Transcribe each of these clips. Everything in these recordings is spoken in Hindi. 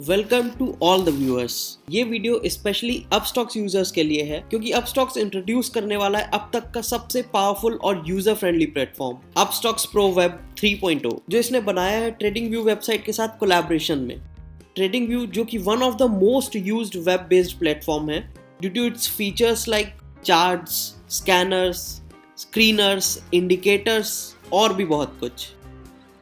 Welcome to all the viewers. ये वीडियो स्पेशली अपस्टॉक्स यूजर्स के लिए है क्योंकि अपस्टॉक्स इंट्रोड्यूस करने वाला है अब तक का सबसे पावरफुल और user friendly platform Upstox pro web 3.0 जो इसने बनाया है ट्रेडिंग व्यू वेबसाइट के साथ कोलैबोरेशन में। ट्रेडिंग व्यू जो कि one of the most used web based platform है due to its features like charts, scanners, screeners, indicators और भी बहुत कुछ।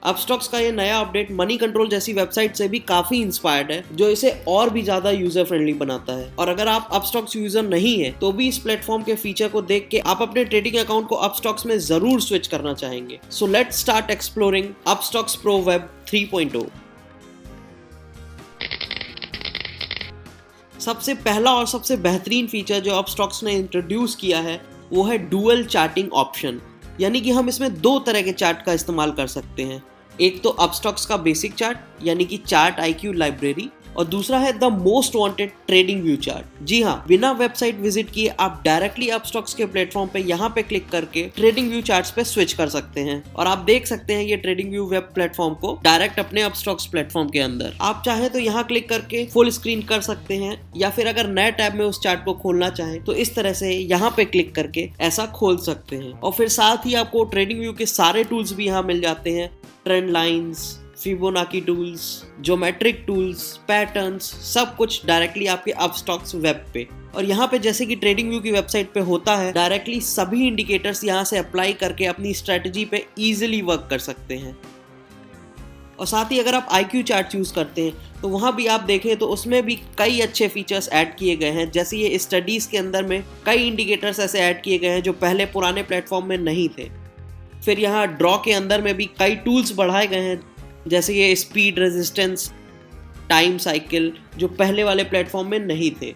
अपस्टॉक्स का ये नया अपडेट मनी कंट्रोल जैसी वेबसाइट से भी काफी इंस्पायर्ड है जो इसे और भी ज्यादा यूजर फ्रेंडली बनाता है। और अगर आप अपस्टॉक्स यूजर नहीं है तो भी इस प्लेटफॉर्म के फीचर को देख के आप अपने ट्रेडिंग अकाउंट को अपस्टॉक्स में जरूर स्विच करना चाहेंगे। So let's start exploring Upstox pro web 3.0। सबसे पहला और सबसे बेहतरीन फीचर जो अपस्टॉक्स ने इंट्रोड्यूस किया है वो है डुअल चार्टिंग ऑप्शन, यानी कि हम इसमें दो तरह के चार्ट का इस्तेमाल कर सकते हैं। एक तो अपस्टॉक्स का बेसिक चार्ट यानी कि चार्ट आईक्यू लाइब्रेरी और दूसरा है the most wanted trading view chart. जी हाँ, बिना वेबसाइट विजिट किए आप डायरेक्टली अपस्टॉक्स के प्लेटफॉर्म पे यहाँ पे क्लिक करके ट्रेडिंग व्यू चार्ट्स पे स्विच कर सकते हैं और आप देख सकते हैं ये ट्रेडिंग व्यू वेब प्लेटफॉर्म को डायरेक्ट अपने अपस्टॉक्स प्लेटफॉर्म के अंदर। आप चाहे तो यहाँ क्लिक करके फुल स्क्रीन कर सकते हैं या फिर अगर नए टैब में उस चार्ट को खोलना चाहें तो इस तरह से यहाँ पे क्लिक करके ऐसा खोल सकते हैं। और फिर साथ ही आपको ट्रेडिंग व्यू के सारे टूल्स भी यहाँ मिल जाते हैं, trend lines, Fibonacci tools, geometric tools, patterns, सब कुछ डायरेक्टली आपके अपस्टॉक्स वेब पे। और यहाँ पे जैसे कि ट्रेडिंग व्यू की वेबसाइट पे होता है, डायरेक्टली सभी इंडिकेटर्स यहाँ से अप्लाई करके अपनी स्ट्रेटजी पे इजीली वर्क कर सकते हैं। और साथ ही अगर आप IQ चार्ट यूज करते हैं तो वहाँ भी आप देखें तो उसमें भी कई अच्छे फीचर्स ऐड किए गए हैं। जैसे ये स्टडीज के अंदर में कई इंडिकेटर्स ऐसे ऐड किए गए हैं जो पहले पुराने प्लेटफॉर्म में नहीं थे। फिर यहाँ ड्रॉ के अंदर में भी कई टूल्स बढ़ाए गए हैं, जैसे ये स्पीड, रेजिस्टेंस, टाइम साइकिल जो पहले वाले प्लेटफॉर्म में नहीं थे।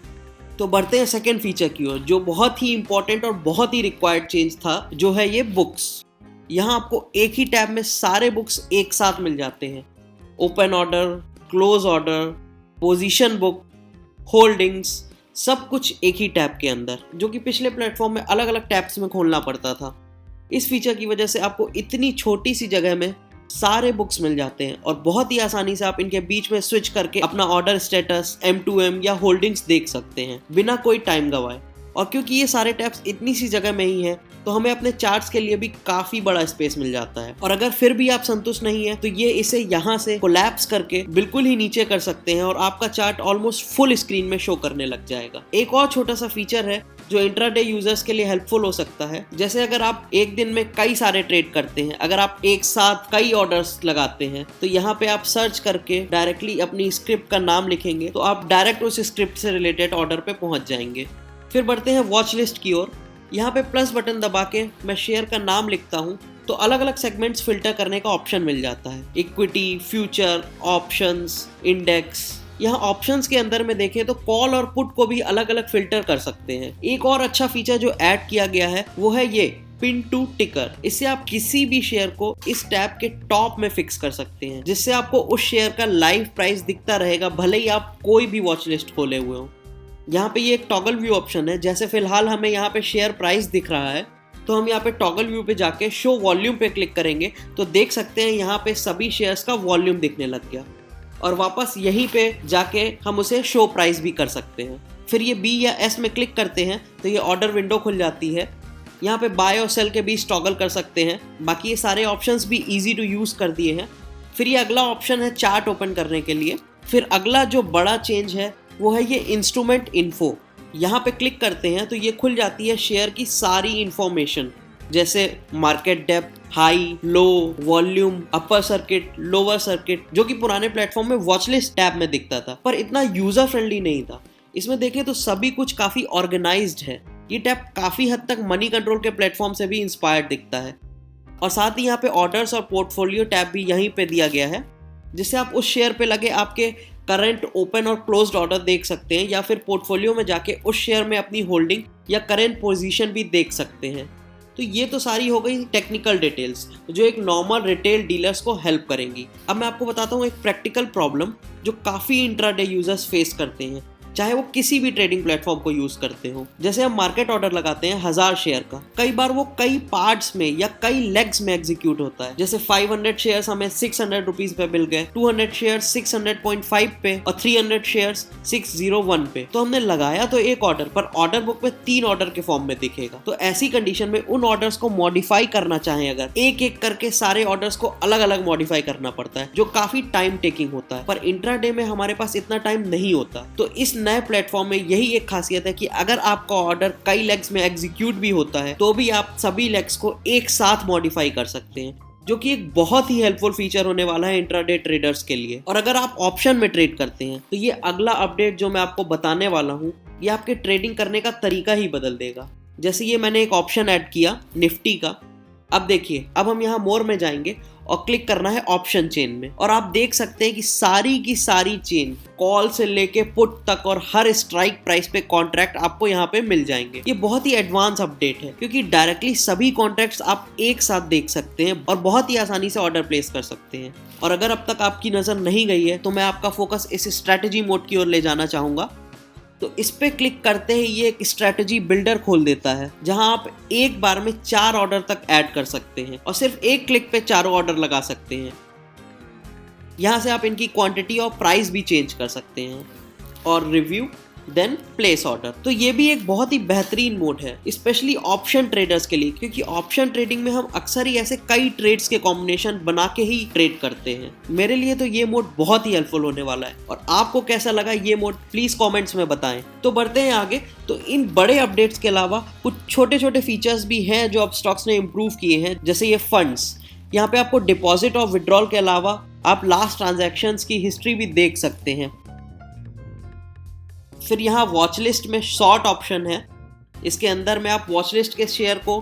तो बढ़ते हैं सेकेंड फीचर की ओर जो बहुत ही इंपॉर्टेंट और बहुत ही रिक्वायर्ड चेंज था, जो है ये बुक्स। यहाँ आपको एक ही टैब में सारे बुक्स एक साथ मिल जाते हैं। Open order, close order, position book, holdings, सब कुछ एक ही टैब के अंदर, जो कि पिछले प्लेटफॉर्म में अलग अलग टैब्स में खोलना पड़ता था। इस फीचर की वजह से आपको इतनी छोटी सी जगह में सारे बुक्स मिल जाते हैं और बहुत ही आसानी से आप इनके बीच में स्विच करके अपना ऑर्डर स्टेटस, M2M या होल्डिंग्स देख सकते हैं बिना कोई टाइम गवाए। और क्योंकि ये सारे टैब्स इतनी सी जगह में ही हैं तो हमें अपने चार्ट्स के लिए भी काफी बड़ा स्पेस मिल जाता है। और अगर फिर भी आप संतुष्ट नहीं है तो ये इसे यहाँ से कोलैप्स करके बिल्कुल ही नीचे कर सकते हैं और आपका चार्ट ऑलमोस्ट फुल स्क्रीन में शो करने लग जाएगा। एक और छोटा सा फीचर है जो इंट्राडे यूजर्स के लिए हेल्पफुल हो सकता है। जैसे अगर आप एक दिन में कई सारे ट्रेड करते हैं, अगर आप एक साथ कई ऑर्डर्स लगाते हैं तो यहाँ पे आप सर्च करके डायरेक्टली अपनी स्क्रिप्ट का नाम लिखेंगे तो आप डायरेक्ट उस स्क्रिप्ट से रिलेटेड ऑर्डर पे पहुंच जाएंगे। फिर बढ़ते हैं वॉच लिस्ट की ओर। यहाँ पे प्लस बटन दबा के मैं शेयर का नाम लिखता हूँ तो अलग अलग सेगमेंट्स फिल्टर करने का ऑप्शन मिल जाता है। Equity, future, options, index. यहाँ ऑप्शंस के अंदर में देखें तो कॉल और पुट को भी अलग अलग फिल्टर कर सकते हैं। एक और अच्छा फीचर जो ऐड किया गया है वो है ये पिन टू टिकर। इससे आप किसी भी शेयर को इस टैब के टॉप में फिक्स कर सकते हैं, जिससे आपको उस शेयर का लाइव प्राइस दिखता रहेगा भले ही आप कोई भी वॉच लिस्ट खोले हुए हो। यहाँ पे ये एक टॉगल व्यू ऑप्शन है। जैसे फिलहाल हमें यहाँ पे शेयर प्राइस दिख रहा है तो हम यहाँ पे टॉगल व्यू पे जाके शो वॉल्यूम पे क्लिक करेंगे तो देख सकते हैं यहाँ पे सभी शेयर्स का वॉल्यूम दिखने लग गया। और वापस यहीं पे जाके हम उसे शो प्राइस भी कर सकते हैं। फिर ये B या S में क्लिक करते हैं तो ये ऑर्डर विंडो खुल जाती है। यहाँ पे बाय और सेल के बीच टॉगल कर सकते हैं। बाकी ये सारे ऑप्शंस भी इजी टू यूज कर दिए हैं। फिर ये अगला ऑप्शन है चार्ट ओपन करने के लिए। फिर अगला जो बड़ा चेंज है वो है ये इंस्ट्रूमेंट इन्फो। यहाँ पे क्लिक करते हैं तो ये खुल जाती है शेयर की सारी इंफॉर्मेशन, जैसे market depth, high, low, volume, upper circuit, lower circuit, जो कि पुराने प्लेटफॉर्म में वॉचलिस्ट टैब में दिखता था पर इतना यूजर फ्रेंडली नहीं था। इसमें देखें तो सभी कुछ काफी ऑर्गेनाइज्ड है। ये टैब काफी हद तक मनी कंट्रोल के प्लेटफॉर्म से भी इंस्पायर्ड दिखता है। और साथ ही यहाँ पे ऑर्डर्स और पोर्टफोलियो टैब भी यहीं पे दिया गया है, जिससे आप उस शेयर पे लगे आपके करंट ओपन और क्लोज्ड ऑर्डर देख सकते हैं या फिर पोर्टफोलियो में जाके उस शेयर में अपनी होल्डिंग या करंट पोजीशन भी देख सकते हैं। तो ये तो सारी हो गई टेक्निकल डिटेल्स जो एक नॉर्मल रिटेल डीलर्स को हेल्प करेंगी। अब मैं आपको बताता हूँ एक प्रैक्टिकल प्रॉब्लम जो काफ़ी इंट्राडे यूजर्स फेस करते हैं। चाहे वो किसी भी ट्रेडिंग प्लेटफॉर्म को यूज करते हो। जैसे हम मार्केट ऑर्डर लगाते हैं 1000 शेयर का, कई बार वो कई पार्ट्स में या कई लेग्स में एग्जीक्यूट होता है। जैसे 500 शेयर्स हमें 600 रुपीज पे मिल गए, 200 शेयर्स 600.5 पे और 300 शेयर्स 601 पे। तो हमने लगाया तो एक ऑर्डर, पर ऑर्डर बुक में 3 ऑर्डर के फॉर्म में दिखेगा। तो ऐसी कंडीशन में उन ऑर्डर्स को मॉडिफाई करना चाहें अगर, एक एक करके सारे ऑर्डर्स को अलग अलग मॉडिफाई करना पड़ता है, जो काफी टाइम टेकिंग होता है। पर इंट्राडे में हमारे पास इतना टाइम नहीं होता। तो इस नए प्लेटफॉर्म में यही एक खासियत है कि अगर आपका ऑर्डर कई लेग्स में एग्जीक्यूट भी होता है तो भी आप सभी लेग्स को एक साथ मॉडिफाई कर सकते हैं, जो कि एक बहुत ही हेल्पफुल फीचर होने वाला है इंट्राडे ट्रेडर्स के लिए। और अगर आप ऑप्शन में ट्रेड करते हैं तो ये अगला अपडेट जो मैं आपको बताने वाला हूँ, ये आपके ट्रेडिंग करने का तरीका ही बदल देगा। जैसे ये मैंने एक ऑप्शन ऐड किया निफ्टी का। अब देखिए, अब हम यहाँ मोर में जाएंगे और क्लिक करना है ऑप्शन चेन में, और आप देख सकते हैं कि सारी की सारी चेन, कॉल से लेके पुट तक और हर स्ट्राइक प्राइस पे कॉन्ट्रैक्ट आपको यहाँ पे मिल जाएंगे। ये बहुत ही एडवांस अपडेट है, क्योंकि डायरेक्टली सभी कॉन्ट्रैक्ट्स आप एक साथ देख सकते हैं और बहुत ही आसानी से ऑर्डर प्लेस कर सकते हैं। और अगर अब तक आपकी नजर नहीं गई है तो मैं आपका फोकस इस स्ट्रैटेजी मोड की ओर ले जाना चाहूंगा। तो इस पे क्लिक करते ही ये एक स्ट्रैटेजी बिल्डर खोल देता है, जहां आप एक बार में 4 ऑर्डर तक ऐड कर सकते हैं और सिर्फ एक क्लिक पे चारों ऑर्डर लगा सकते हैं। यहां से आप इनकी क्वांटिटी और प्राइस भी चेंज कर सकते हैं, और रिव्यू देन प्लेस ऑर्डर। तो ये भी एक बहुत ही बेहतरीन मोड है, स्पेशली ऑप्शन ट्रेडर्स के लिए, क्योंकि ऑप्शन ट्रेडिंग में हम अक्सर ही ऐसे कई ट्रेड्स के कॉम्बिनेशन बना के ही ट्रेड करते हैं। मेरे लिए तो ये मोड बहुत ही हेल्पफुल होने वाला है। और आपको कैसा लगा ये मोड, प्लीज कमेंट्स में बताएं। तो बढ़ते हैं आगे। तो इन बड़े अपडेट्स के अलावा कुछ छोटे छोटे फीचर्स भी हैं जो अपस्टॉक्स ने इम्प्रूव किए हैं। जैसे ये फंड्स, यहाँ पे आपको डिपॉजिट और विड्रॉल के अलावा आप लास्ट ट्रांजैक्शंस की हिस्ट्री भी देख सकते हैं। फिर यहाँ वॉच लिस्ट में शॉर्ट ऑप्शन है, इसके अंदर में आप वॉच लिस्ट के शेयर को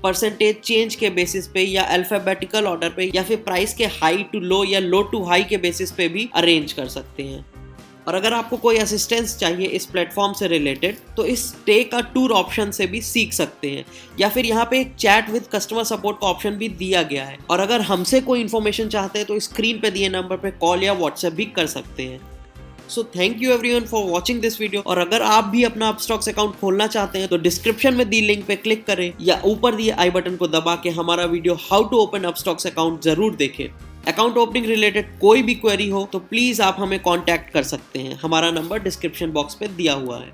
परसेंटेज चेंज के बेसिस पे या अल्फाबेटिकल ऑर्डर पे या फिर प्राइस के हाई टू लो या लो टू हाई के बेसिस पे भी अरेंज कर सकते हैं। और अगर आपको कोई असिस्टेंस चाहिए इस प्लेटफॉर्म से रिलेटेड तो इस टेक अ टूर ऑप्शन से भी सीख सकते हैं, या फिर यहाँ पे एक चैट विद कस्टमर सपोर्ट का ऑप्शन भी दिया गया है। और अगर हमसे कोई इन्फॉर्मेशन चाहते हैं तो स्क्रीन पे दिए नंबर पे कॉल या व्हाट्सएप भी कर सकते हैं। So thank you everyone for watching this video. और अगर आप भी अपना अपस्टॉक्स अकाउंट खोलना चाहते हैं तो डिस्क्रिप्शन में दी लिंक पे क्लिक करें या ऊपर दिए आई बटन को दबा के हमारा video how to open Upstox account जरूर देखें। अकाउंट ओपनिंग रिलेटेड कोई भी क्वेरी हो तो प्लीज आप हमें कॉन्टैक्ट कर सकते हैं, हमारा नंबर डिस्क्रिप्शन बॉक्स पे दिया हुआ है।